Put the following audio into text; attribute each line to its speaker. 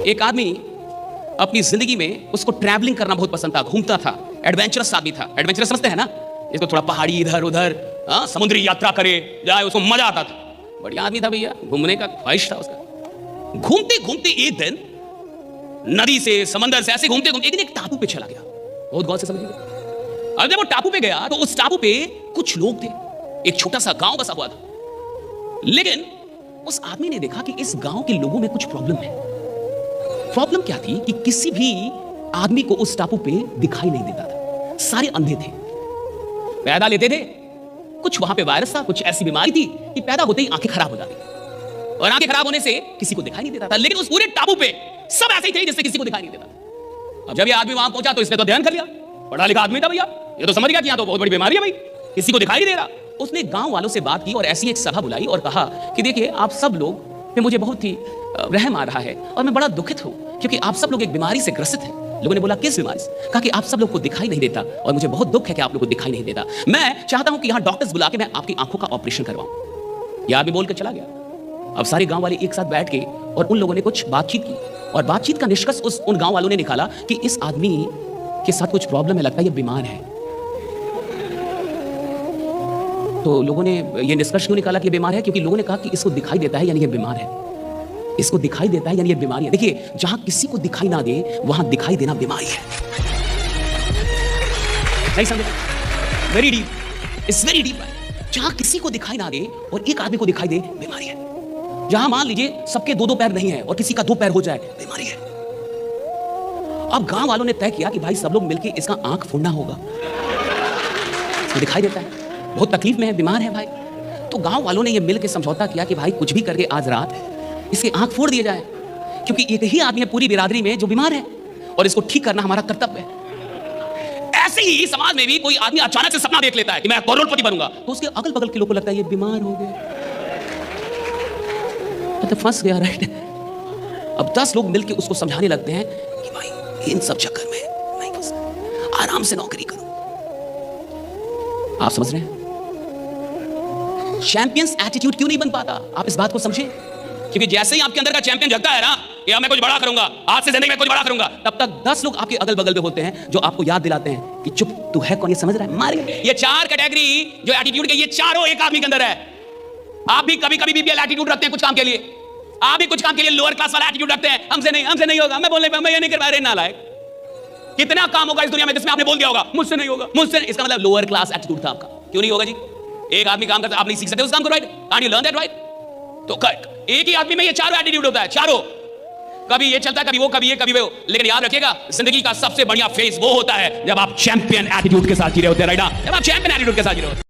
Speaker 1: एक आदमी अपनी जिंदगी में उसको ट्रैवलिंग करना बहुत पसंद था, घूमता था, एडवेंचरस आदमी था। एडवेंचरस समझते हैं ना, इसको थोड़ा पहाड़ी इधर उधर समुद्री यात्रा करे जाए, उसको मजा आता था। बढ़िया आदमी था भैया, घूमने का ख्वाहिश था उसका। घूमते घूमते एक दिन नदी से समंदर से ऐसे घूमते घूमते एक दिन एक टापू पे चला गया। बहुत गौर से समझिए। अब जब वो टापू पे गया तो उस टापू पे कुछ लोग थे, एक छोटा सा गांव बसा हुआ था। लेकिन उस आदमी ने देखा कि इस गांव के लोगों में कुछ प्रॉब्लम है। प्रॉब्लम क्या थी कि किसी भी आदमी को उस टापू पे दिखाई नहीं देता था, सारे अंधे थे। पैदा लेते थे, कुछ वहां पे वायरस था, कुछ ऐसी बीमारी थी कि पैदा होते ही आंखें खराब हो जाती, और आंखें खराब होने से किसी को दिखाई नहीं देता था। लेकिन उस पूरे टापू पे सब ऐसे ही थे जिससे किसी को दिखाई नहीं देता। अब जब ये आदमी वहां पहुंचा तो इसने तो ध्यान कर लिया, पढ़ा लिखा आदमी था भैया, ये तो समझ गया कि यहां तो बहुत बड़ी बीमारी है भाई, किसी को दिखाई नहीं दे रहा। उसने गांव वालों से बात की और ऐसी एक सभा बुलाई और कहा कि देखिए आप सब लोग पे मुझे बहुत ही रहम आ रहा है और मैं बड़ा दुखित हूं क्योंकि आप सब लोग एक बीमारी से ग्रसित हैं। लोगों ने बोला किस बीमारी से? कहा कि आप सब लोग को दिखाई नहीं देता और मुझे बहुत दुख है कि आप लोग को दिखाई नहीं देता। मैं चाहता हूं कि यहां डॉक्टर्स बुला के मैं आपकी आंखों का ऑपरेशन करवाऊं। यह आदमी बोल कर चला गया। अब सारे गांव वाले एक साथ बैठ के और उन लोगों ने कुछ बातचीत की और बातचीत का निष्कर्ष उन गांव वालों ने निकाला कि इस आदमी के साथ कुछ प्रॉब्लम है, लगता है ये बीमार है। तो लोगों ने ये निष्कर्ष क्यों निकाला कि ये बीमार है? क्योंकि लोगों ने कहा कि इसको दिखाई देता है यानी ये बीमार है, इसको दिखाई देता है यानी ये बीमारी है। देखिए, जहां किसी को दिखाई ना दे वहां दिखाई देना बीमारी है। नहीं समझे? Very deep, it's very deep. जहां किसी को दिखाई ना दे और एक आदमी को दिखाई दे, बीमारी है। जहां मान लीजिए सबके दो दो पैर नहीं है और किसी का दो पैर हो जाए, बीमारी है। अब गांव वालों ने तय किया कि भाई सब लोग मिलकर इसका आंख फोड़ना होगा। इसको दिखाई देता है, बहुत तकलीफ में है, बीमार है भाई। तो गांव वालों ने यह मिलकर समझौता किया कि भाई कुछ भी करके आज रात इसकी आंख फोड़ दिया जाए, क्योंकि एक ही आदमी है पूरी बिरादरी में जो बीमार है और इसको ठीक करना हमारा कर्तव्य है। ऐसे ही समाज में भी कोई आदमी अचानक से सपना देख लेता है कि मैं करोड़पति बनूंगा, तो उसके अगल बगल के लोगों को लगता है ये बीमार हो गया, तो फंस गया, राइट। अब 10 लोग मिलकर उसको समझाने लगते हैं कि भाई इन सब चक्कर में नहीं फंसना, आराम से नौकरी करो। आप समझ रहे हैं? चैंपियंस एटीट्यूड क्यों नहीं बन पाता? आप इस बात को समझे, क्योंकि जैसे ही आपके अंदर का चैंपियन जगता है ना कि मैं कुछ बड़ा करूंगा, आज से जिंदगी में कुछ बड़ा करूंगा, तब तक 10 लोग आपके अगल बगल में होते हैं जो आपको याद दिलाते हैं कि चुप, तू है कौन, ये समझ रहा है, मारेंगे। ये 4 कैटेगरी जो एटीट्यूड के, ये चारों एक आदमी के अंदर है। आप भी कभी कभी बीपीएल एटीट्यूड रखते हैं कुछ काम के लिए, आप भी कुछ काम के लिए लोअर क्लास वाला एटीट्यूड रखते हैं, हमसे नहीं होगा, मैं बोलने पे मैं ये नहीं कर पा रहे, नालायक। कितना काम होगा इस दुनिया में जिसमें आपने बोल दिया होगा मुझसे नहीं होगा, मुझसे, इसका मतलब लोअर क्लास एटीट्यूड था आपका। क्यों नहीं होगा जी? एक आदमी काम करता है, आप नहीं सीख सकते उस काम को, right? Can't you learn that, right? तो एक ही आदमी में ये चारों एटीट्यूड होता है, चारों। कभी ये चलता है, कभी वो, कभी ये, कभी वो। लेकिन याद रखिएगा, जिंदगी का सबसे बढ़िया फेज वो होता है जब आप चैंपियन एटीट्यूड के साथ जी रहे होते हैं, राइट? जब आप चैंपियन एटीट्यूड के साथ जी रहे होते हैं।